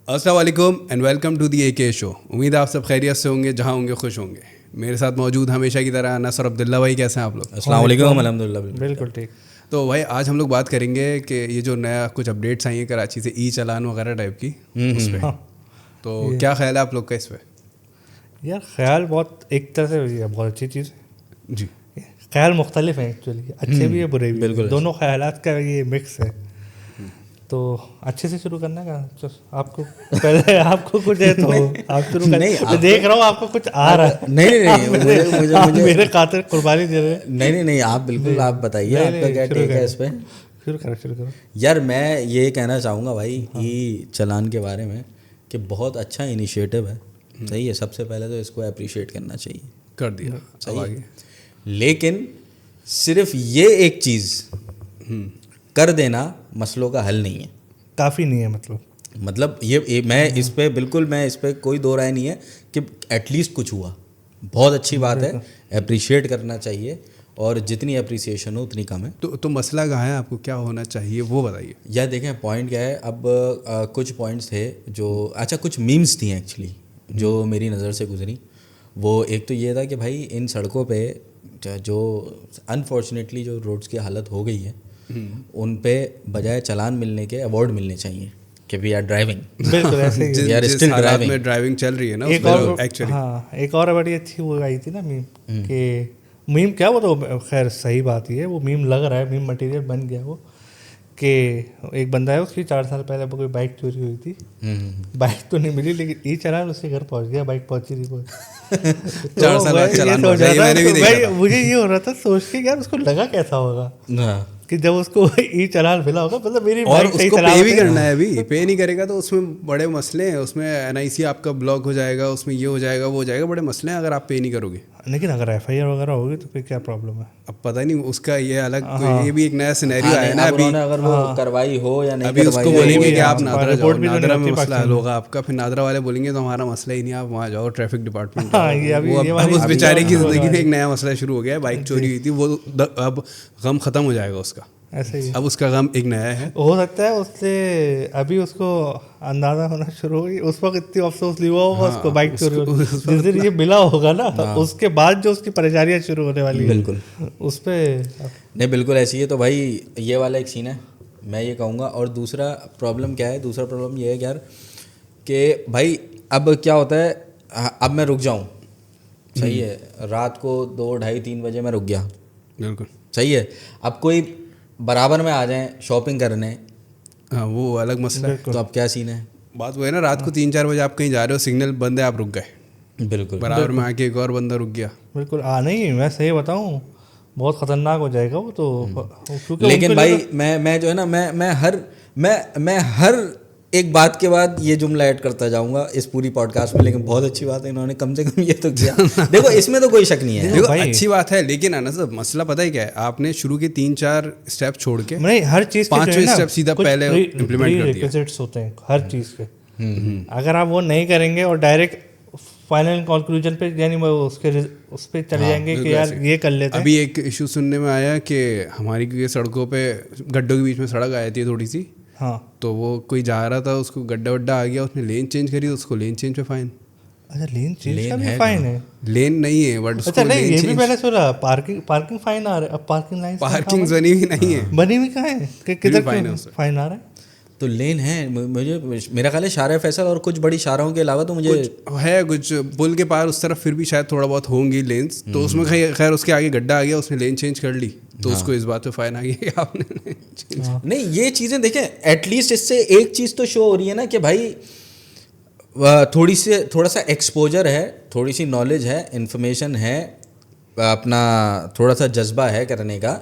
السلام علیکم and welcome to the اے کے شو. امید ہے آپ سب خیریت سے ہوں گے, جہاں ہوں گے خوش ہوں گے. میرے ساتھ موجود ہمیشہ کی طرح نصر عبداللہ. بھائی کیسے ہیں آپ لوگ؟ السلام علیکم. الحمد للہ بالکل ٹھیک. تو بھائی آج ہم لوگ بات کریں گے کہ یہ جو نیا کچھ اپڈیٹس آئی ہیں کراچی سے, ای چالان وغیرہ ٹائپ کی, اس پہ تو کیا خیال ہے آپ لوگ کا اس پہ؟ یار خیال بہت ایک طرح سے بہت اچھی چیز ہے جی. خیال مختلف ہیں ایکچولی, اچھے بھی ہے برے بھی, بالکل دونوں خیالات کا یہ مکس ہے. تو اچھے سے شروع کرنا کا آپ کو پہلے آپ کو کچھ ہے تو آپ شروع کریں. دیکھ رہا ہوں آپ کو کچھ آ رہا ہے. نہیں میرے خاطر قربانی دے رہے ہیں. نہیں آپ بالکل آپ بتائیے آپ کا کیا ٹیک ہے اس پہ. شروع کرو. یار میں یہ کہنا چاہوں گا بھائی ای چالان کے بارے میں کہ بہت اچھا انیشیٹو ہے. صحیح ہے, سب سے پہلے تو اس کو اپریشیٹ کرنا چاہیے. کر دیا صحیح. لیکن صرف یہ ایک چیز کر دینا مسئلوں کا حل نہیں ہے, کافی نہیں ہے. مطلب یہ میں اس پہ کوئی دو رائے نہیں ہے کہ ایٹ لیسٹ کچھ ہوا, بہت اچھی بات ہے, اپریشیٹ کرنا چاہیے, اور جتنی اپریسیشن ہو اتنی کم ہے. تو مسئلہ کہاں ہے, آپ کو کیا ہونا چاہیے وہ بتائیے. یا دیکھیں پوائنٹ کیا ہے. اب کچھ پوائنٹس تھے جو کچھ میمز تھیں ایکچولی جو میری نظر سے گزری. وہ ایک تو یہ تھا کہ بھائی ان سڑکوں پہ جو انفارچونیٹلی جو روڈس کی حالت ہو گئی ہے, ان پہ بجائے چلان ملنے کے ایوارڈ ملنے چاہیے کہ وی آر ڈرائیونگ. بالکل ایسے ہی we are still driving. Driving چل رہی ہے نا ایکچولی. ہاں ایک اور بڑی اچھی وہ آئی تھی نا میم, کہ میم کیا وہ تو خیر صحیح بات ہی ہے, وہ میم لگ رہا ہے, میم مٹیریل بن گیا وہ, کہ ایک بندہ ہے اس کی 4 سال پہلے کوئی بائک چوری ہوئی تھی. بائک تو نہیں ملی لیکن ای چلان اس کے گھر پہنچ گیا, بائک پہنچی نہیں. 4 سال بعد چلان مجھے یہ ہو رہا تھا سوچ کے یار اس کو لگا کیسا ہوگا کہ جب اس کو ای چلان ملا ہوگا, مطلب میری اور اس کو پے بھی کرنا ہے. ابھی پے نہیں کرے گا تو اس میں بڑے مسئلے ہیں. اس میں NIC آپ کا بلاک ہو جائے گا, اس میں یہ ہو جائے گا وہ ہو جائے گا, بڑے مسئلے ہیں اگر آپ پے نہیں کرو گے. لیکن اگر FIR وغیرہ ہوگی تو پھر کیا پرابلم ہے؟ اب پتہ نہیں اس کا یہ الگ, یہ بھی ایک نیا سینیریو آیا نا ابھی. اگر وہ کروائی ہو یا نہیں, ابھی اس کو بولیں گے کہ آپ نادرا جاؤ, رپورٹ بھی نادرا میں مسئلہ حل ہوگا آپ کا. پھر نادرا والے بولیں گے تو ہمارا مسئلہ ہی نہیں, آپ وہاں جاؤ ٹریفک ڈپارٹمنٹ. اب اس بیچارے کی زندگی میں ایک نیا مسئلہ شروع ہو گیا ہے. بائک چوری ہوئی تھی, وہ اب غم ختم ہو جائے گا اس کا. ایسے ہی اب اس کا غم ایک نیا ہے. ہو سکتا ہے اس سے ابھی اس کو اندازہ ہونا شروع ہوگی, اس وقت اتنی افسوس نہیں ہوا ہوگا اس کو بائک چوری ہوگی. جس دن یہ ملا ہوگا نا اس کے بعد جو اس کی پریشانیاں شروع ہونے والی ہیں بالکل اس پہ نہیں, بالکل ایسی ہے. تو بھائی یہ والا ایک سین ہے میں یہ کہوں گا. اور دوسرا پرابلم کیا ہے, دوسرا پرابلم یہ ہے یار کہ بھائی اب کیا ہوتا ہے, اب میں رک جاؤں, صحیح ہے, رات کو 2, 2:30, 3 بجے میں رک گیا, بالکل صحیح ہے. اب کوئی برابر میں آ جائیں شاپنگ کرنے, ہاں وہ الگ مسئلہ ہے. تو اب کیا سین ہے. بات وہ ہے نا, رات کو 3-4 بجے آپ کہیں جا رہے ہو, سگنل بند ہے, آپ رک گئے, بالکل برابر میں آ کے ایک اور بندہ رک گیا. بالکل نہیں میں صحیح بتاؤں بہت خطرناک ہو جائے گا وہ تو. لیکن بھائی میں جو ہے نا میں ہر ایک بات کے بعد یہ جملہ ایڈ کرتا جاؤں گا اس پوری پوڈ کاسٹ میں. لیکن بہت اچھی بات ہے, انہوں نے کم سے کم یہ تو کیا. دیکھو اس میں تو کوئی شک نہیں ہے, دیکھو اچھی بات ہے, لیکن نا سب مسئلہ پتہ ہے کیا ہے, آپ نے شروع کے 3-4 اسٹیپ چھوڑ کے نہیں ہر چیز 5ویں اسٹیپ سیدھا پہلے امپلیمنٹ کر دیا. ریکوزٹس ہوتے ہیں ہر چیز کے, اگر آپ وہ نہیں کریں گے اور ڈائریکٹ فائنل کنکلوژن پہ یعنی اس پہ چلے جائیں گے کہ یار یہ کر لیتے ہیں. ابھی ایک ایشو سننے میں آیا کہ ہماری کیونکہ سڑکوں پہ گڈھوں کے بیچ میں سڑک آئی تھی تھوڑی سی, ہاں تو وہ کوئی جا رہا تھا, اس کو گڈھا وڈھا آ گیا, اس نے لین چینج کری, اس کو لین چینج پہ فائن. اچھا لین چینج کا بھی فائن ہے؟ لین نہیں ہے بٹ اچھا نہیں یہ بھی پہلے سنا پارکنگ فائن آ رہا ہے. اب پارکنگ لائن پارکنگ بنی ہوئی نہیں ہے, بنی ہوئی کہاں ہے کہ کدھر فائن آ رہا ہے. تو لین ہے مجھے میرا خیال ہے شارع فیصل اور کچھ بڑی شاہراہوں کے علاوہ تو مجھے ہے کچھ پل کے پار اس طرف پھر بھی شاید تھوڑا بہت ہوں گی لینس, تو اس میں خیر اس کے آگے گڈھا آ گیا, اس نے لین چینج کر لی, تو اس کو اس بات پہ فائن آ گیا کہ آپ نے نہیں. یہ چیزیں دیکھیں ایٹ لیسٹ اس سے ایک چیز تو شو ہو رہی ہے نا کہ بھائی تھوڑا سا ایکسپوجر ہے, تھوڑی سی نالج ہے, انفارمیشن ہے, اپنا تھوڑا سا جذبہ ہے کرنے کا,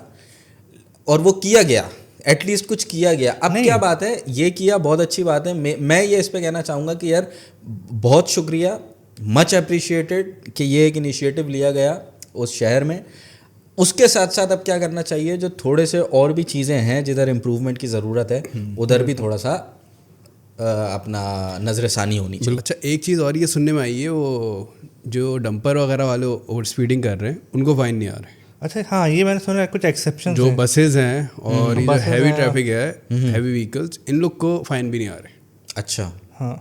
اور وہ کیا گیا, ایٹ لیسٹ کچھ کیا گیا. اب کیا بات ہے, یہ کیا بہت اچھی بات ہے. میں یہ اس پہ کہنا چاہوں گا کہ یار بہت شکریہ, مچ اپریشیٹڈ کہ یہ ایک انیشیٹو لیا گیا اس شہر میں. اس کے ساتھ ساتھ اب کیا کرنا چاہیے, جو تھوڑے سے اور بھی چیزیں ہیں جدھر امپروومنٹ کی ضرورت ہے ادھر بھی تھوڑا سا اپنا نظر ثانی ہونی چاہیے. اچھا ایک چیز اور یہ سننے میں آئی ہے, وہ جو ڈمپر وغیرہ والے اوور اسپیڈنگ کر رہے ہیں ان کو فائن نہیں آ رہے. اچھا ہاں یہ میں نے سنا ہے کچھ ایکسیپشن, جو بسیز ہیں اور یہ جو ہیوی ٹریفک ہے, ہیوی وہیکلس, ان لوگ کو فائن بھی نہیں آ رہے. اچھا ہاں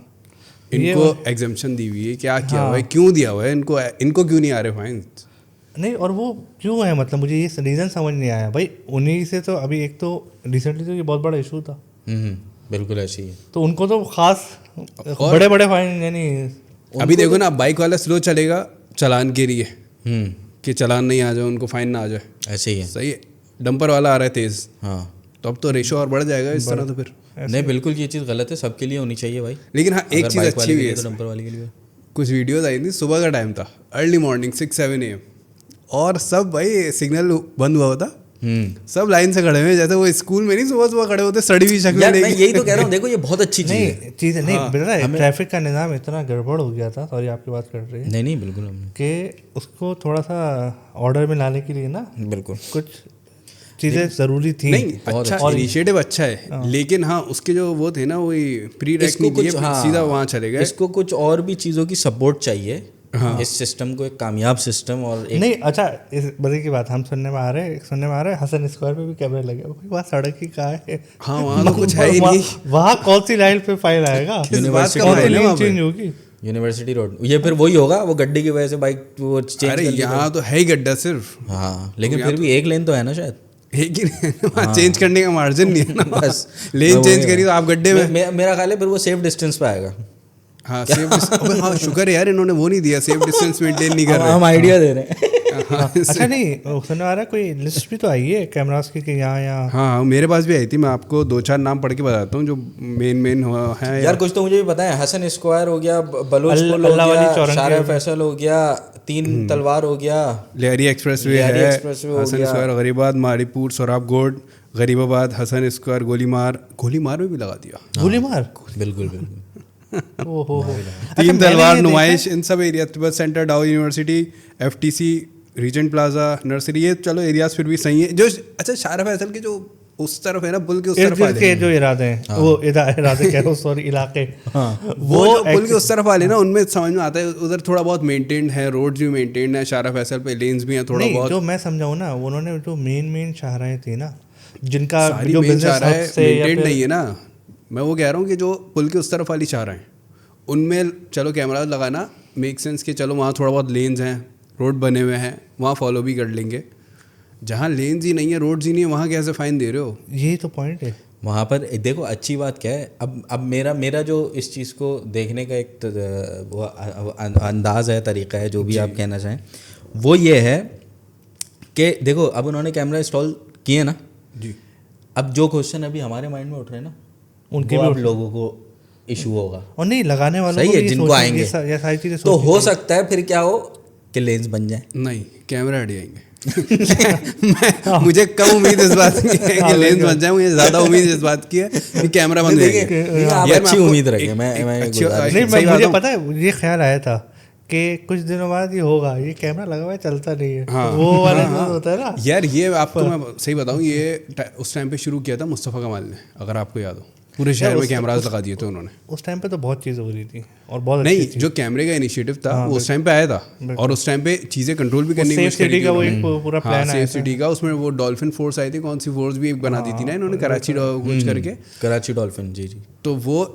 ان کو ایگزمپشن دی ہوئی ہے, کیا کیا ہوا ہے, کیوں دیا ہوا ہے ان کو کیوں نہیں آ رہے فائن نہیں, اور وہ کیوں ہے, مطلب مجھے یہ ریزن سمجھ نہیں آیا بھائی. انہیں سے تو ابھی ایک تو ریسنٹلی تو یہ بہت بڑا ایشو تھا, بالکل ایسی ہے, تو ان کو تو خاص بڑے بڑے فائن, یعنی ابھی دیکھو نا بائک والا سلو چلے گا چلان کے لیے کہ چلان نہیں آ جائے, ان کو فائن نہ آ جائے, ایسے ہی ہے, صحیح ہے. ڈمپر والا آ رہا ہے تیز, ہاں تو اب تو ریشو اور بڑھ جائے گا اس طرح. تو پھر نہیں بالکل یہ چیز غلط ہے, سب کے لیے ہونی چاہیے بھائی. لیکن ہاں ایک چیز اچھی ہوئی ہے, ڈمپر والے کے لیے کچھ ویڈیوز آئی تھی, صبح کا ٹائم تھا, ارلی مارننگ 6-7 AM, اور سب بھائی سگنل بند ہوا ہوتا, سب لائن سے کھڑے ہوئے جیسے وہ اسکول میں نہیں صبح صبح کھڑے ہوتے سڑی ہوئی شکل. میں یہی تو کہہ رہا ہوں, دیکھو یہ بہت اچھی چیز ہے. نہیں ٹریفک کا نظام اتنا گڑبڑ ہو گیا تھا, سوری آپ کی بات کر رہی ہے, نہیں بالکل, کہ اس کو تھوڑا سا آرڈر میں لانے کے لیے نا بالکل کچھ چیزیں ضروری تھیں. نہیں اچھا انیشیٹو اچھا ہے, لیکن ہاں اس کے جو وہ تھے نا وہی پری ریک نہیں دیے, سیدھا وہاں چلے گئے. اس کو کچھ اور بھی چیزوں کی سپورٹ چاہیے اس سسٹم کو, ایک کامیاب سسٹم. اور نہیں اچھا اس مزے کی بات ہم سننے میں آ رہے ہیں حسن اسکوائر پہ بھی کیمرے لگے, وہاں سڑک ہی کہاں ہے, ہاں وہاں تو کچھ ہے ہی نہیں, وہاں کون سی لائن پہ فائن آئے گا, لائن چینج ہوگی, یونیورسٹی روڈ, یہ پھر وہی ہوگا, وہ گڈھے کی وجہ سے بائک وہ چینج. ارے یہاں تو ہے ہی گڈھا صرف, ہاں لیکن پھر بھی ایک لین تو ہے نا شاید, ایک ہی چینج کرنے کا مارجن نہیں ہے نا, بس لین چینج کری تو آپ گڈھے میں. میرا خیال ہے پھر وہ سیف ڈسٹینس پہ آئے گا. ہاں ہاں شکر ہے یار انہوں نے وہ نہیں دیا, سیف ڈسٹینس مینٹین نہیں کر رہے, ہم آئیڈیا دے رہے ہیں. اچھا نہیں سننے آ رہا ہے کوئی لسٹ بھی تو آئی ہے کیمراز کی کہ یہاں. ہاں میرے پاس بھی آئی تھی, میں آپ کو 2-4 نام پڑھ کے بتاتا ہوں جو مین ہیں یار. کچھ تو مجھے بھی پتا ہے, حسن اسکوائر ہو گیا, بلوچ پل ہو گیا, شارع فیصل ہو گیا, 3 تلوار ہو گیا, لہری ایکسپریس وے ہے, حسن اسکوائر, غریب آباد, ماڑی پور, سوراب گوڈ, غریب آباد, حسن اسکوائر, گولی مار میں بھی لگا دیا, گولی مار بالکل 3 تلوار, نمائش, ان سب area, Tibet centre, Dow university, FTC, regent plaza, nursery, یہ چلو ایریاز پھر بھی صحیح ہیں. جو اچھا شارع فیصل کے جو اس طرف ہے نا پل کے اس طرف والے جو ارادے ہیں, وہ ارادے کہہ رہا ہوں سوری علاقے, وہ جو پل کے اس طرف والے نا ان میں سمجھ میں آتا ہے ادھر تھوڑا بہت مینٹینڈ ہے, روڈز بھی مینٹینڈ ہے, شارع فیصل پہ لینز بھی ہیں تھوڑا بہت. جو میں سمجھاؤں نا, انہوں نے جو مین شاہراہیں تھی نا جن کا ساری جو مین شاہراہیں مینٹینڈ نہیں ہے نا, میں وہ کہہ رہا ہوں کہ جو پل کے اس طرف والی شاہراہیں ان میں چلو کیمراز لگانا میک سینس کہ چلو وہاں تھوڑا بہت لینز ہیں, روڈ بنے ہوئے ہیں, وہاں فالو بھی کر لیں گے. جہاں لینز ہی نہیں ہے, روڈز ہی نہیں ہے, وہاں کیسے فائن دے رہے ہو؟ یہی تو پوائنٹ ہے وہاں پر. دیکھو اچھی بات کیا ہے, اب میرا جو اس چیز کو دیکھنے کا ایک انداز ہے, طریقہ ہے, جو بھی آپ کہنا چاہیں, وہ یہ ہے کہ دیکھو اب انہوں نے کیمرہ انسٹال کیے نا جی, اب جو کوشچن ابھی ہمارے مائنڈ میں اٹھ رہے ہیں نا, ان کے بھی لوگوں کو ایشو ہوگا, اور نہیں لگانے والوں صحیح ہے, جن کو آئیں گے تو ہو سکتا ہے پھر کیا ہو کہ لینز بن جائیں. نہیں کیمرہ ہٹ جائیں گے. مجھے کم امید اس بات کی ہے کہ لینز بن جائیں, مجھے زیادہ امید اس بات کی ہے کہ کیمرہ بن جائیں گے. اچھی امید رکھیں. مجھے پتا ہے یہ خیال آیا تھا کہ کچھ دنوں بعد یہ ہوگا, یہ کیمرہ لگا ہوا ہے چلتا نہیں ہے, وہ والا جو ہوتا ہے نا یار. یہ آپ کو میں صحیح بتاؤں, یہ اس ٹائم پہ شروع کیا تھا مصطفیٰ کمال نے, اگر آپ کو یاد ہو, پورے شہر میں کیمراز لگا دیے تھے انہوں نے. اس ٹائم پہ تو بہت چیزیں ہو رہی تھی اور بہت نہیں, جو کیمرے کا انیشیٹو تھا وہ اس ٹائم پہ آیا تھا, اور اس ٹائم پہ چیزیں کنٹرول بھی کرنے کی کوشش کی. پورا پلان سیف سٹی کا, اس میں وہ ڈولفن فورس آئی تھی, کون سی فورس بھی بنا دی تھی نا انہوں نے, کراچی کچھ کر کے, کراچی ڈولفن. جی تو وہ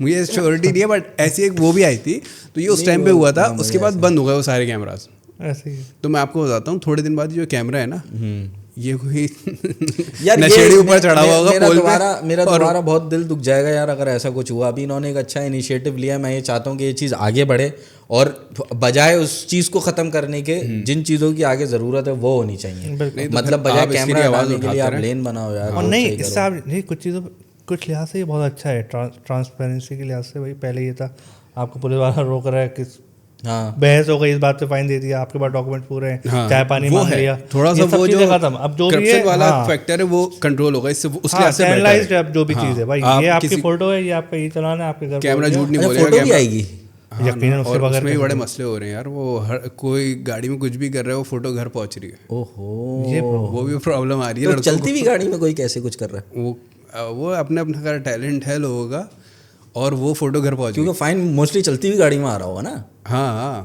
مجھے شیورٹی نہیں ہے بٹ ایسی ایک وہ بھی آئی تھی, تو یہ اس ٹائم پہ ہوا تھا. اس کے بعد بند ہو گئے وہ سارے کیمراز. تو میں آپ کو بتاتا ہوں, تھوڑے دن بعد جو کیمرہ ہے نا, یہ کوئی نشیڑی اوپر چڑھا ہوا ہوگا. میرا دوبارہ بہت دل دکھ جائے گا یار اگر ایسا کچھ ہوا. ابھی انہوں نے ایک اچھا انیشیٹو لیا, میں یہ چاہتا ہوں کہ یہ چیز آگے بڑھے, اور بجائے اس چیز کو ختم کرنے کے جن چیزوں کی آگے ضرورت ہے وہ ہونی چاہیے. مطلب بجائے کیمرہ ہٹانے کے لیے آپ لین بناؤ یار. اور نہیں اس سے کچھ چیزوں کچھ لحاظ سے یہ بہت اچھا ہے, ٹرانسپیرنسی کے لحاظ سے. بھائی پہلے یہ تھا آپ کو پولیس والا روک رہا ہے کہ بحث ہو گئی, اس بات پہ فائن دے دیا, آپ کے پاس ڈاکومنٹ پورے ہیں, چائے پانی مانگ لیا, تھوڑا سا وہ جو ختم. اب جو بھی والا فیکٹر ہے وہ کنٹرول ہوگا, اس سے اس کے سے چینلائزڈ اب جو بھی چیز ہے. بھائی یہ آپ کی فوٹو ہے, یہ آپ کا یہ چلانا ہے, آپ کے گھر کیمرہ جھوٹ نہیں بولے گا, فوٹو آئے گی یقیناً. اور اس میں بھی بڑے مسئلے ہو رہے ہیں یار, وہ کوئی گاڑی میں کچھ بھی کر رہا ہے, وہ فوٹو گھر پہنچ رہی ہے. اوہو, وہ بھی پرابلم آ رہی ہے. چلتی ہوئی گاڑی میں کوئی کیسے کچھ کر رہا ہے, وہ اپنے اپنا کا ٹیلنٹ ہے لوگوں کا, اور وہ فوٹو گھر پہنچ, کیونکہ فائن موسٹلی چلتی ہوئی گاڑی میں آ رہا ہوگا نا. ہاں,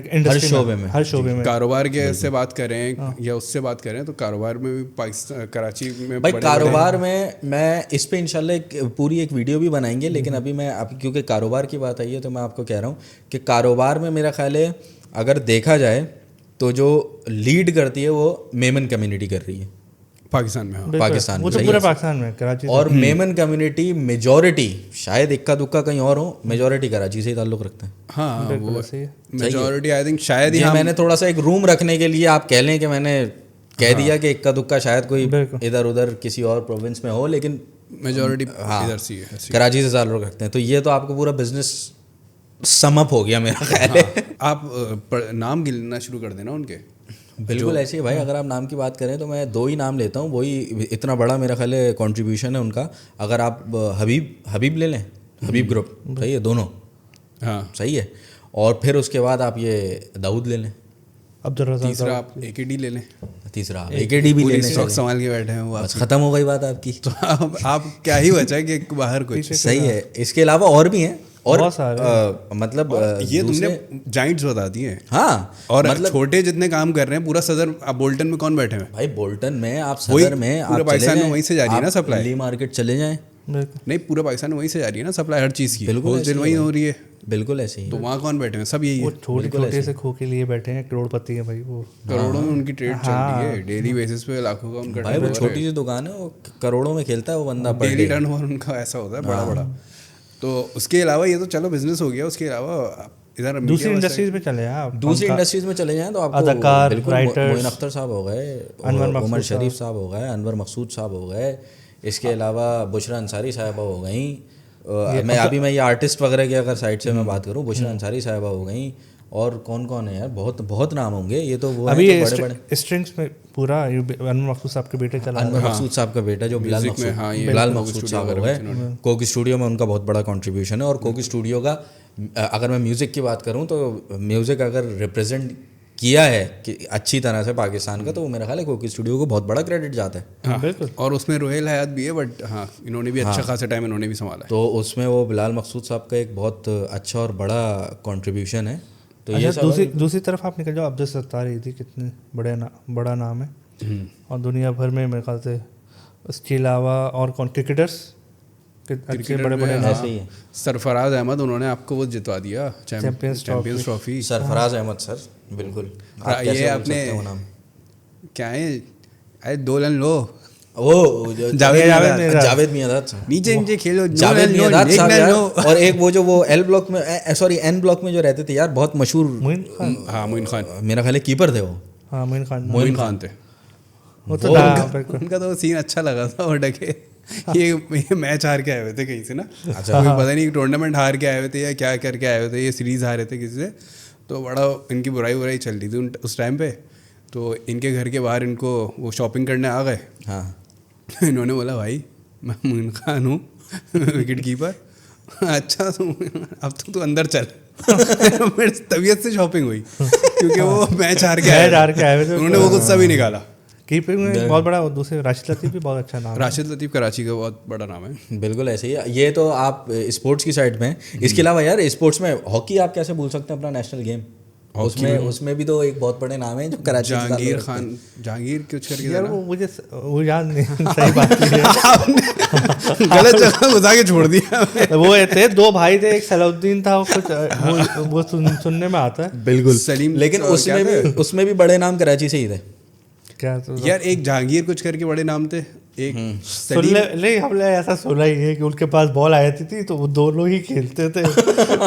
کیا انڈسٹری میں ہر شعبے میں کاروبار کے سے بات کریں یا اس سے بات کریں تو کاروبار میں بھی پاکستان کراچی میں بھائی کاروبار میں اس پہ انشاءاللہ پوری ایک ویڈیو بھی بنائیں گے, لیکن ابھی میں کیونکہ کاروبار کی بات آئی ہے تو میں آپ کو کہہ رہا ہوں کہ کاروبار میں میرا خیال ہے اگر دیکھا جائے تو جو لیڈ کرتی ہے وہ میمن کمیونٹی کر رہی ہے پاکستان میں. پاکستان وہ تو پورا پاکستان میں کراچی, اور میمن کمیونٹی میجورٹی شاید اکا دکا کہیں اور ہوں, میجورٹی کراچی سے ہی تعلق رکھتے ہیں. ہاں وہ میجورٹی آئی تھنک شاید یہ میں نے تھوڑا سا ایک روم رکھنے کے لیے آپ کہہ لیں کہ میں نے کہہ دیا کہ اکا دکا شاید کوئی ادھر ادھر کسی اور پروونس میں ہو, لیکن میجورٹی ادھر سے ہے, کراچی سے تعلق رکھتے ہیں. تو یہ تو آپ کو پورا بزنس سم اپ ہو گیا میرا خیال ہے. آپ نام گننا شروع کر دینا ان کے. بالکل ایسے ہی بھائی, اگر آپ نام کی بات کریں تو میں 2 ہی نام لیتا ہوں, وہی اتنا بڑا میرا خیال ہے کنٹریبیوشن ہے ان کا. اگر آپ حبیب لے لیں, حبیب گروپ صحیح ہے دونوں, ہاں صحیح ہے. اور پھر اس کے بعد آپ یہ داؤد لے لیں, عبدالرزاق, تیسرا آپ AKD لے لیں, تیسرا AKD بھی لے لیں, سنبھال کے بیٹھے ہیں وہ. بس ختم ہو گئی بات آپ کی. تو آپ کیا ہی بچا کہ باہر کچھ صحیح ہے. اس کے علاوہ اور بھی ہیں, اور مطلب یہ تم نے جائنٹس بتا دی ہیں. ہاں, اور چھوٹے جتنے کام کر رہے ہیں پورا صدر, آپ بولٹن میں کون بیٹھے ہیں بھائی؟ بولٹن میں آپ صدر میں پورے پاکستان میں وہیں سے جا رہی ہے نا سپلائی, دلی مارکیٹ چلے جائیں. نہیں پورے پاکستان میں وہیں سے جا رہی ہے نا سپلائی ہر چیز کی, ہول سیل وہیں ہو رہی ہے. بالکل ایسے ہی. تو وہاں کون بیٹھے ہیں؟ سب یہی ہے. چھوٹے سے کھو کے لیے بیٹھے ہیں, کروڑ پتی ہیں بھائی, وہ کروڑوں میں ان کی ٹریڈ چل رہی ہے, ڈیلی بیسس پہ لاکھوں کا ان کا. بھائی وہ چھوٹی سی دکان ہے, وہ کروڑوں میں کھیلتا ہے وہ بندہ, ڈیلی ٹرن اوور ان کا ایسا ہوتا ہے بڑا بڑا. تو اس کے علاوہ یہ تو چلو بزنس ہو گیا, اس کے علاوہ ادھر دوسری انڈسٹریز میں چلے ہیں آپ, دوسری انڈسٹریز میں چلے جائیں تو آپ کو اداکار, معین اختر صاحب ہو گئے, عمر شریف صاحب ہو گئے, انور مقصود صاحب ہو گئے, اس کے علاوہ بشرا انصاری صاحبہ ہو گئیں. میں یہ آرٹسٹ وغیرہ کی اگر سائڈ سے میں بات کروں, بشرا انصاری صاحبہ ہو گئیں, اور کون ہے یار, بہت نام ہوں گے. یہ تو وہ ابھی بڑے بڑے اسٹرنگس میں پورا انور مقصود صاحب کے بیٹے چلا, انور مقصود صاحب کا بیٹا جو بلال مقصود صاحب ہو گئے, کوک اسٹوڈیو میں ان کا بہت بڑا کنٹریبیوشن ہے. اور کوک اسٹوڈیو کا اگر میں میوزک کی بات کروں تو میوزک اگر ریپرزینٹ کیا ہے کہ اچھی طرح سے پاکستان کا, تو وہ میرا خیال ہے کوک اسٹوڈیو کو بہت بڑا کریڈٹ جاتا ہے. بالکل. اور اس میں روہیل حیات بھی ہے, بٹ ہاں انہوں نے بھی اچھا خاصا ٹائم انہوں نے بھی سنبھالا ہے. تو اس میں وہ بلال مقصود صاحب کا ایک بہت اچھا اور بڑا کنٹریبیوشن ہے. تو یہ دوسری طرف آپ نکل جاؤ, عبدالستار ایدھی کتنے بڑا نام ہے, اور دنیا بھر میں میرے خیال سے. اس کے علاوہ اور کون کرکٹرس اچھے بڑے ایسے ہی ہیں. سرفراز احمد, انہوں نے آپ کو وہ جتوا دیا چیمپئنز ٹرافی. سرفراز احمد سر, بالکل. یہ آپ نے کیا ہے 2 رن لو, وہ جاوید میاں نیچے کھیلو, جاوید میاں صاحب. اور ایک وہ جو وہ ایل بلاک میں, سوری این بلاک میں جو رہتے تھے یار, بہت مشہور, ہاں معین خان, میرا خیال ہے کیپر تھے وہ. ہاں معین خان تھے. ان کا تو سین اچھا لگا تھا, وہ ڈکے یہ میچ ہار کے آئے ہوئے تھے کہیں سے نا, پتہ نہیں ٹورنامنٹ ہار کے آئے ہوئے تھے یا کیا کر کے آئے ہوئے تھے, یہ سیریز ہارے تھے کسی سے. تو بڑا ان کی برائی چل رہی تھی اس ٹائم پہ. تو ان کے گھر کے باہر ان کو وہ شاپنگ کرنے آ گئے. ہاں, انہوں نے بولا بھائی میں معین خان ہوں, وکٹ کیپر. اچھا اب تو اندر چل. میری طبیعت سے شاپنگ ہوئی کیونکہ وہ میچ ہار کے آئے ہوئے, انہوں نے وہ غصہ بھی نکالا. کیپنگ میں بہت بڑا, دوسرے راشد لطیف بھی بہت اچھا نام ہے. راشد لطیف کراچی کا بہت بڑا نام ہے. بالکل ایسے ہی. یہ تو آپ اسپورٹس کی سائڈ میں. اس کے علاوہ یار اسپورٹس میں ہاکی آپ کیسے بھول سکتے ہیں, اپنا نیشنل گیم. اس میں بھی تو ایک بہت بڑے نام ہیں جو کراچی. جہانگیر خان, جہانگیر کچھ کر کے یار مجھے وہ یاد نہیں, صحیح بات ہے, غلط جگہ گھسا کے چھوڑ دیا. وہ تھے 2 بھائی تھے, ایک صلاح الدین تھا, کچھ وہ سننے میں آتا ہے. بالکل سلیم, لیکن اس میں بھی بڑے نام کراچی سے ہی تھے. کیا یار ایک جہانگیر کچھ کر کے بڑے نام تھے, ایک نہیں, ہم نے ایسا سنا ہی ہے کہ ان کے پاس بال آتی تھی تو وہ دونوں ہی کھیلتے تھے,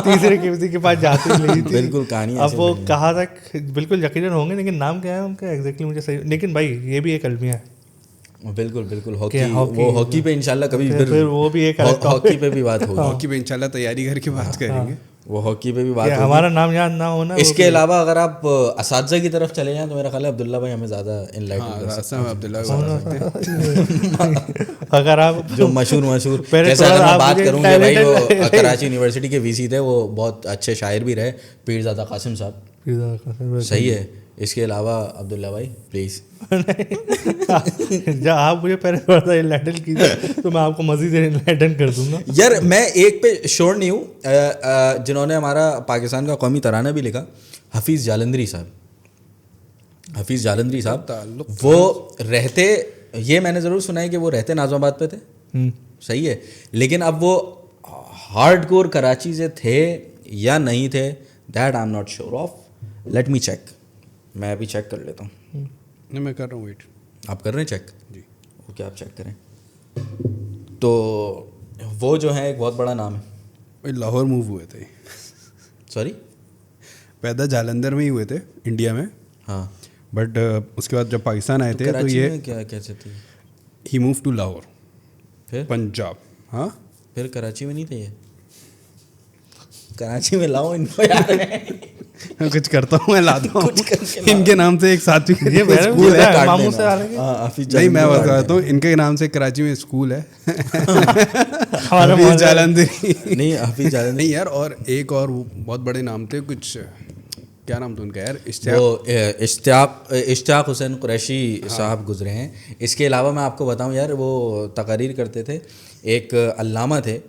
تیسرے کسی کے پاس جاتی نہیں تھی. بالکل کہانی. اب وہ کہا تک بالکل یقیناً ہوں گے, لیکن نام کیا ہے ان کا ایگزیکٹلی مجھے صحیح. لیکن بھائی یہ بھی ایک المیہ ہے. بالکل ہاکی پہ انشاءاللہ کبھی پھر وہ بھی ایک ہاکی پہ بھی بات ہوگی. ہاکی پہ انشاءاللہ تیاری کر کے بات کریں گے. وہ ہاکی پہ بھی بات ہوگی, ہمارا نام یاد نہ ہونا. اس کے علاوہ اگر آپ اساتذہ کی طرف چلے جائیں تو میرا خیال ہے عبداللہ بھائی ہمیں زیادہ اگر آپ جو مشہور جیسے اگر میں بات کروں کہ بھائی وہ کراچی یونیورسٹی کے وی سی تھے, وہ بہت اچھے شاعر بھی رہے, پیرزادہ قاسم صاحب. صحیح ہے. اس کے علاوہ عبداللہ بھائی پلیز. جب آپ مجھے پہلے تھوڑا سا انلائٹن کیجیے تو میں آپ کو مزید انلائٹن کر دوں گا. یار میں ایک پہ شور نہیں ہوں, جنہوں نے ہمارا پاکستان کا قومی ترانہ بھی لکھا, حفیظ جالندری صاحب. حفیظ جالندری صاحب وہ رہتے, یہ میں نے ضرور سنا ہے کہ وہ رہتے نازم آباد پہ تھے, صحیح ہے, لیکن اب وہ ہارڈ کور کراچی سے تھے یا نہیں تھے, that I am not sure of. Let me check, میں ابھی چیک کر لیتا ہوں. نہیں میں کر رہا ہوں ویٹ. آپ کر رہے ہیں چیک؟ جی اوکے آپ چیک کریں. تو وہ جو ہے ایک بہت بڑا نام ہے. بھائی لاہور موو ہوئے تھے, سوری پیدا جالندھر میں ہی ہوئے تھے انڈیا میں, ہاں, بٹ اس کے بعد جب پاکستان آئے تھے تو کراچی یہ میں کیا کیسے تھی, ہی موو ٹو لاہور پھر پنجاب. ہاں پھر کراچی میں نہیں تھے یہ, کراچی میں لاؤ ان کو یار. میں کچھ کرتا ہوں, میں لاتا ہوں کچھ کر کے ان کے نام سے ایک ساتھی یہ اسکول ہے. ماموں سے آ رہے ہیں. نہیں میں بتاتا ہوں, ان کے نام سے کراچی میں اسکول ہے ہمارا حفیظ جالندھری. نہیں حفیظ جالندھری نہیں یار, اور ایک اور بہت بڑے نام تھے, کچھ کیا نام تھا ان کا یار, وہ اشتیاق حسین قریشی صاحب گزرے ہیں. اس کے علاوہ میں آپ کو بتاؤں یار, وہ تقاریر کرتے تھے, ایک علامہ تھے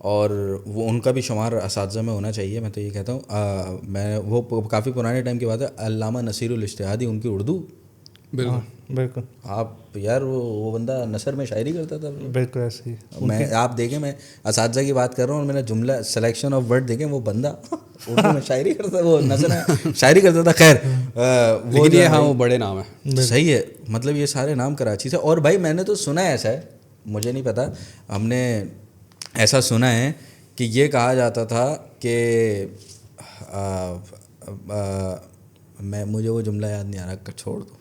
اور وہ ان کا بھی شمار اساتذہ میں ہونا چاہیے. میں تو یہ کہتا ہوں, میں وہ کافی پرانے ٹائم کی بات ہے, علامہ نصیر الاجتہادی, ان کی اردو بالکل آپ یار وہ بندہ نثر میں شاعری کرتا تھا. بالکل ایسے ہی. میں آپ دیکھیں, میں اساتذہ کی بات کر رہا ہوں اور میں نے جملہ سلیکشن آف ورڈ دیکھیں, وہ بندہ اردو میں شاعری کرتا, وہ نثر میں شاعری کرتا تھا. خیر وہ یہ ہاں وہ بڑے نام ہیں, صحیح ہے. مطلب یہ سارے نام کراچی سے. اور بھائی میں نے تو سنا ہے, ایسا ہے, مجھے نہیں پتا, ہم نے ایسا سنا ہے کہ یہ کہا جاتا تھا کہ میں مجھے وہ جملہ یاد نہیں آ رہا, چھوڑ دو,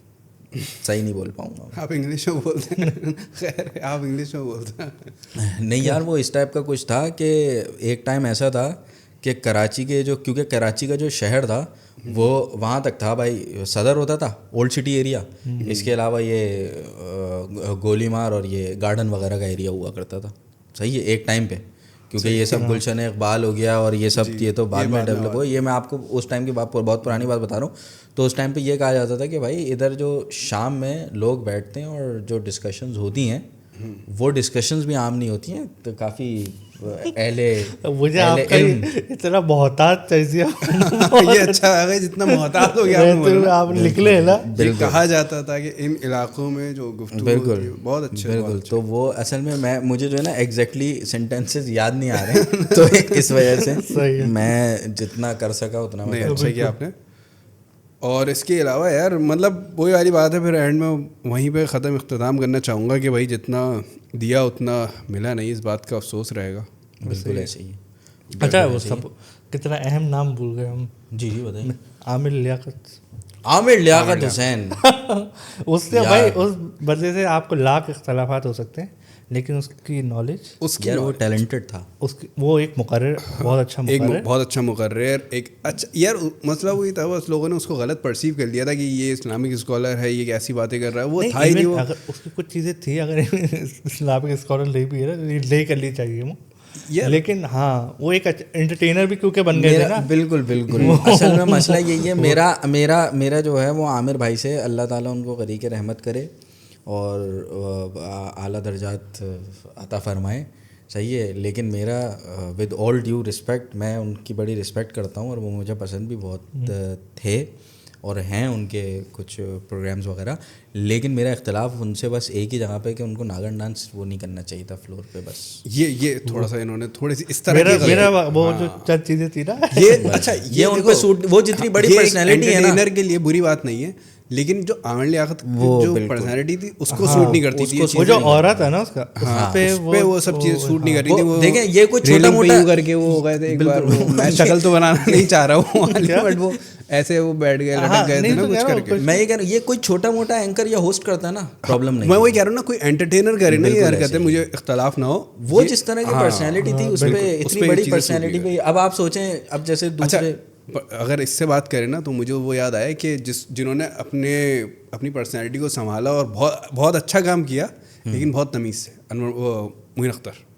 صحیح نہیں بول پاؤں گا. آپ انگلش میں بولتے ہیں, خیر آپ انگلش میں بولتے ہیں. نہیں یار, وہ اس ٹائپ کا کچھ تھا کہ ایک ٹائم ایسا تھا کہ کراچی کے جو, کیونکہ کراچی کا جو شہر تھا وہ وہاں تک تھا بھائی, صدر ہوتا تھا اولڈ سٹی ایریا, اس کے علاوہ یہ گولی مار اور یہ گارڈن وغیرہ کا ایریا ہوا کرتا تھا. صحیح ہے ایک ٹائم پہ, کیونکہ یہ سب گلشن اقبال ہو گیا اور یہ سب یہ تو بعد میں ڈیولپ ہوا. یہ میں آپ کو اس ٹائم کی بات, بہت پرانی بات بتا رہا ہوں. تو اس ٹائم پہ یہ کہا جاتا تھا کہ بھائی ادھر جو شام میں لوگ بیٹھتے ہیں اور جو ڈسکشنز ہوتی ہیں وہ ڈسکشنز بھی عام نہیں ہوتی ہیں, تو کافی مجھے آپ کا اتنا محتاط چاہیے یہ اچھا آ گیا جتنا محتاط ہو گیا آپ نکلے نا. کہا جاتا تھا کہ ان علاقوں میں جو گفتگو بالکل بہت اچھے, بالکل. تو وہ اصل میں مجھے جو ہے نا ایگزیکٹلی سینٹینسز یاد نہیں آ رہے ہیں, تو اس وجہ سے میں جتنا کر سکا اتنا میں. اچھا کیا آپ نے. اور اس کے علاوہ یار مطلب وہی والی بات ہے, پھر اینڈ میں وہیں پہ ختم اختتام کرنا چاہوں گا کہ بھائی جتنا دیا اتنا ملا نہیں, اس بات کا افسوس رہے گا. بالکل ایسے ہی. اچھا وہ سب کتنا اہم نام بھول گئے ہم. جی جی بتائیے. عامر لیاقت, عامر لیاقت حسین. اس سے بھائی اس بندے سے آپ کو لاکھ اختلافات ہو سکتے ہیں, لیکن اس کی نالج, اس کی وہ ٹیلنٹڈ تھا, وہ ایک مقرر, بہت اچھا مقرر, بہت اچھا مقرر. ایک اچھا یار مسئلہ وہی تھا, بس لوگوں نے اس کو غلط پرسیو کر لیا تھا کہ یہ اسلامک اسکالر ہے, یہ ایسی باتیں کر رہا ہے. وہ تھا ہی نہیں. اگر اس کی کچھ چیزیں تھیں, اگر اسلامک اسکالر نہیں بھی ہے نا, نہیں کر لی چاہیے وہ, لیکن ہاں وہ ایک انٹرٹینر بھی کیونکہ بن گئے تھے نا. بالکل بالکل. اصل میں مسئلہ یہی ہے, میرا جو ہے وہ عامر بھائی سے اللہ تعالیٰ ان کو غریق رحمت کرے اور اعلیٰ درجات عطا فرمائے. صحیح ہے, لیکن میرا ود آل ڈیو رسپیکٹ, میں ان کی بڑی رسپیکٹ کرتا ہوں اور وہ مجھے پسند بھی بہت تھے اور ہیں ان کے کچھ پروگرامز وغیرہ, لیکن میرا اختلاف ان سے بس ایک ہی جگہ پہ کہ ان کو ناگن ڈانس وہ نہیں کرنا چاہیے تھا فلور پہ. بس یہ تھوڑا سا انہوں نے تھوڑی سی اس طرح میرا وہ جو چند چیزیں تھی نا, یہ اچھا یہ ان پہ سوٹ, وہ جتنی بڑی پرسنالٹی ہے نا, انٹرٹینر کے لیے بری بات نہیں ہے, لیکن جو عامر لیاقت جو پرسنالٹی تھی اس کو سوٹ نہیں کرتی تھی. وہ جو عورت ہے نا اس کا, اس پہ وہ سب چیزیں سوٹ نہیں کر رہی تھی. وہ دیکھیں یہ کوئی چھوٹا موٹا کر کے وہ ہو گئے تھے ایک بار, میں شکل تو بنانا نہیں چاہ رہا ہوں بٹ وہ ایسے وہ بیٹھ گئے, لٹک گئے تھے نا کچھ کر کے. میں یہ کہہ رہا ہوں یہ کوئی چھوٹا موٹا اینکر یا ہوسٹ کرتا ہے نا, پرابلم نہیں. میں وہی کہہ رہا ہوں نا, کوئی انٹرٹینر کرے نا یہ حرکتیں, مجھے اختلاف نہ ہو. وہ جس طرح کی پرسنالٹی تھی اس پہ, اتنی بڑی پرسنالٹی پہ, اب آپ سوچیں اب جیسے دوسرے, اگر اس سے بات کریں نا تو مجھے وہ یاد آیا کہ جنہوں نے اپنی پرسنالٹی کو سنبھالا اور بہت اچھا کام کیا, لیکن بہت تمیز سے, معین اختر.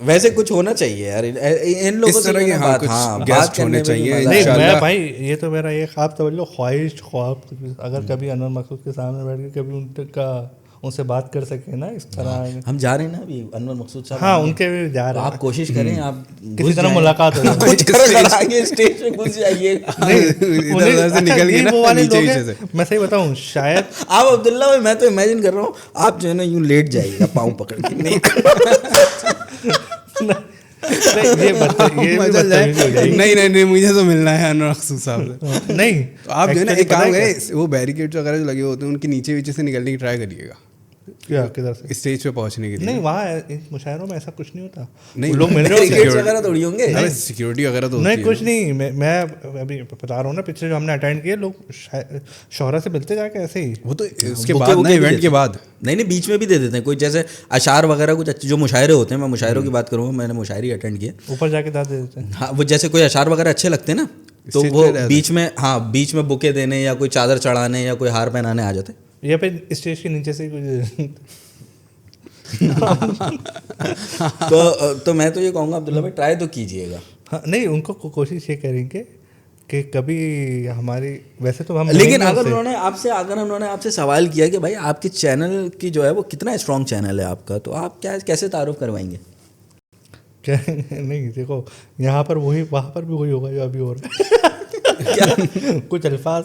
ویسے کچھ ہونا چاہیے یار ان لوگوں اس طرح سے کے ہاں کچھ بات گیسٹ کرنے ہونے میں چاہیے نہیں انشاءاللہ. میں بھائی یہ تو میرا یہ خواب سمجھ لو، خواب اگر کبھی انور مقصود کے سامنے بیٹھ کے کبھی ان سے بات کر سکے نا اس طرح. ہم جا رہے ہیں نا ابھی انور مقصود صاحب. ہاں ان کے بھی جا رہے آپ کوشش کریں آپ کسی طرح ملاقات ہو جائے. کچھ کریں اسٹیج پہ گھس جائیے. ادھر سے نکل کے نا وہ والے نیچے لوگ نیچے ہیں، سے. میں صحیح بتاؤں شاید آپ عبداللہ بھائی میں تو امیجن کر رہا ہوں آپ جو ہے نا یوں لیٹ جائیے گا پاؤں پکڑ کے. نہیں مجھے تو ملنا ہے انور مقصود صاحب سے. نہیں آپ جو ہے نا ایک کام کریں، وہ بیریکیڈ وغیرہ جو لگے ہوتے ہیں ان کے نیچے ویچے سے نکلنے کی ٹرائی کریے گا کیا کدھر سے اسٹیج پہ پہنچنے کے لیے. نہیں وہاں مشاعروں میں ایسا کچھ نہیں ہوتا. نہیں لوگ مل رہے ہوتے ٹکٹس وغیرہ تھوڑی ہوں گے. ارے سیکورٹی وغیرہ تو نہیں کچھ نہیں. میں ابھی بتا رہا ہوں نا پچھلے جو ہم نے اٹینڈ کیے لوگ شہرت سے ملتے جا کے ایسے ہی. وہ تو اس کے بعد نا ایونٹ کے بعد نہیں بیچ میں بھی دے دیتے ہیں کوئی جیسے اشعار وغیرہ کچھ جو مشاعرے ہوتے ہیں. میں مشاعروں کی بات کروں گا، میں نے مشاعری اٹینڈ کیے. اوپر جا کے دے دیتے ہیں. ہاں وہ جیسے کوئی اشعار وغیرہ اچھے لگتے ہیں نا تو وہ بیچ میں بکے دینے یا کوئی چادر چڑھانے یا کوئی ہار پہنانے آ جاتے. یا پھر اسٹیج کے نیچے سے کچھ تو میں تو یہ کہوں گا عبداللہ بھائی ٹرائی تو کیجیے گا. ہاں نہیں ان کو کوشش یہ کریں گے کہ کبھی ہماری ویسے تو ہم لیکن اگر انہوں نے آپ سے سوال کیا کہ بھائی آپ کے چینل کی جو ہے وہ کتنا اسٹرانگ چینل ہے آپ کا، تو آپ کیسے تعارف کروائیں گے؟ نہیں دیکھو یہاں پر وہاں پر بھی وہی ہوگا جو ابھی ہو رہا ہے. کچھ الفاظ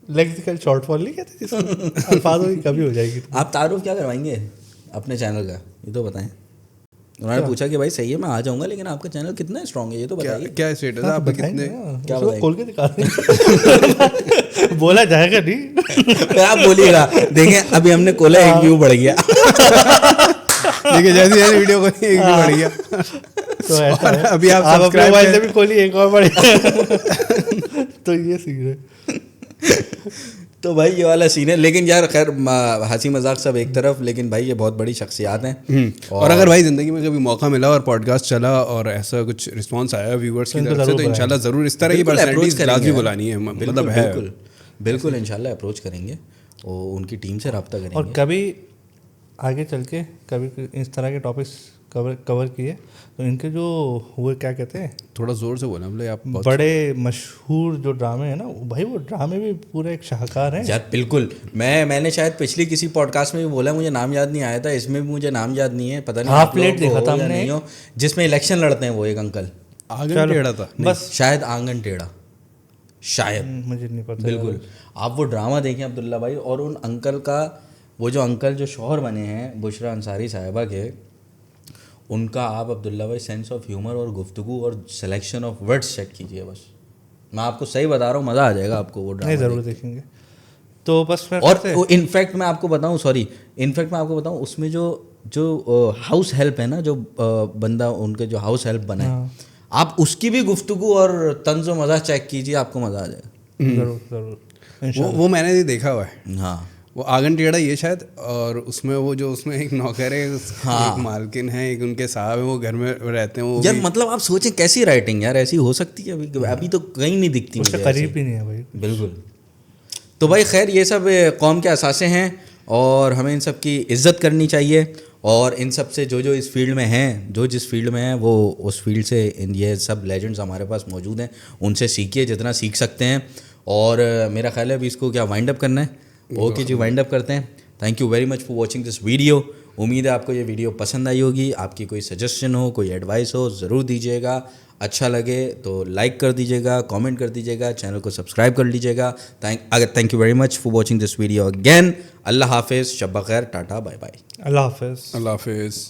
لیکسیکل شارٹ فال نہیں کہتے جس کو، الفاظوں کی کمی ہو جائے گی. آپ تعارف کیا کروائیں گے اپنے چینل کا یہ تو بتائیں. انہوں نے پوچھا کہ بھائی صحیح ہے میں آ جاؤں گا لیکن آپ کا چینل کتنا اسٹرانگ ہے یہ تو بتائیے. کیا اسٹیٹس ہے آپ کا، کتنے کیا کھول کے دکھا بولا جائے گا نہیں. آپ بولیے گا دیکھیں ابھی ہم نے کھولا ایک ویو بڑھ گیا. دیکھیے جیسے ویڈیو کو ایک بھی بڑھ گیا تو ایسا ابھی آپ اپنے موبائل سے بھی کھولی ایک اور بڑھ گیا. تو یہ سین ہے. تو بھائی یہ والا سین ہے. لیکن یار خیر ہنسی مذاق سب ایک طرف، لیکن بھائی یہ بہت بڑی شخصیات ہیں. اور اگر بھائی زندگی میں کبھی موقع ملا اور پوڈ کاسٹ چلا اور ایسا کچھ رسپانس آیا ویورس کی طرف سے تو انشاءاللہ ضرور اس طرح کی پرسنالٹیز لازمی بلانی ہے. مطلب ہے بالکل انشاءاللہ اپروچ کریں گے اور ان کی ٹیم سے رابطہ کریں گے. اور کبھی آگے چل کے کبھی اس طرح کے ٹاپکس کور کیے تو ان کے جو وہ کیا کہتے ہیں، تھوڑا زور سے بولا بولے آپ، بڑے مشہور جو ڈرامے ہیں نا بھائی وہ ڈرامے بھی پورے ایک شاہکار ہیں یار. بالکل میں نے شاید پچھلی کسی پوڈ کاسٹ میں بھی بولا، مجھے نام یاد نہیں آیا تھا، اس میں بھی مجھے نام یاد نہیں ہے، پتہ نہیں ہاف پلیٹ دیکھا تھا ہم نے جس میں الیکشن لڑتے ہیں وہ ایک انکل آنگن ٹیڑھا تھا بس شاید آنگن ٹیڑھا شاید مجھے نہیں پتا. بالکل آپ وہ ڈرامہ دیکھیں عبداللہ بھائی. اور ان انکل کا وہ جو انکل جو شوہر بنے ہیں بشرا انصاری صاحبہ کے، ان کا آپ عبداللہ بھائی سینس آف ہیومر اور گفتگو اور سلیکشن آف ورڈس چیک کیجیے. بس میں آپ کو صحیح بتا رہا ہوں، مزہ آ جائے گا آپ کو وہ ڈرامہ. نہیں ضرور دیکھیں گے. تو بس اور انفیکٹ میں آپ کو بتاؤں اس میں جو ہاؤس ہیلپ ہے نا، جو بندہ ان کے جو ہاؤس ہیلپ بنا ہے، آپ اس کی بھی گفتگو اور طنز و مزہ چیک کیجیے، آپ کو مزہ آ جائے گا. ضرور وہ میں نے دیکھا ہوا ہے. ہاں وہ آنگن ٹیڑھا یہ شاید، اور اس میں وہ جو اس میں ایک نوکر ہے، ایک مالکن ہے، ایک ان کے صاحب ہیں، وہ گھر میں رہتے ہیں. وہ یار مطلب آپ سوچیں کیسی رائٹنگ یار ایسی ہو سکتی ہے ابھی تو کہیں نہیں دکھتی اس سے قریب ہی نہیں ہے بھائی. بالکل. تو بھائی خیر یہ سب قوم کے اثاثے ہیں اور ہمیں ان سب کی عزت کرنی چاہیے. اور ان سب سے جو اس فیلڈ میں ہیں، جو جس فیلڈ میں ہیں، وہ اس فیلڈ سے یہ سب لیجنڈز ہمارے پاس موجود ہیں، ان سے سیکھیے جتنا سیکھ سکتے ہیں. اور میرا خیال ہے ابھی اس کو کیا وائنڈ اپ کرنا ہے. اوکے جی وائنڈ اپ کرتے ہیں. Thank you very much for watching this video. امید ہے آپ کو یہ ویڈیو پسند آئی ہوگی. آپ کی کوئی سجیشن ہو، کوئی ایڈوائس ہو، ضرور دیجیے گا. اچھا لگے تو لائک کر دیجیے گا، کامنٹ کر دیجیے گا، چینل کو سبسکرائب کر لیجیے گا. Thank you very much for watching this video again. اللہ حافظ، شب بخیر، ٹاٹا، بائے بائے. اللہ حافظ. اللہ حافظ.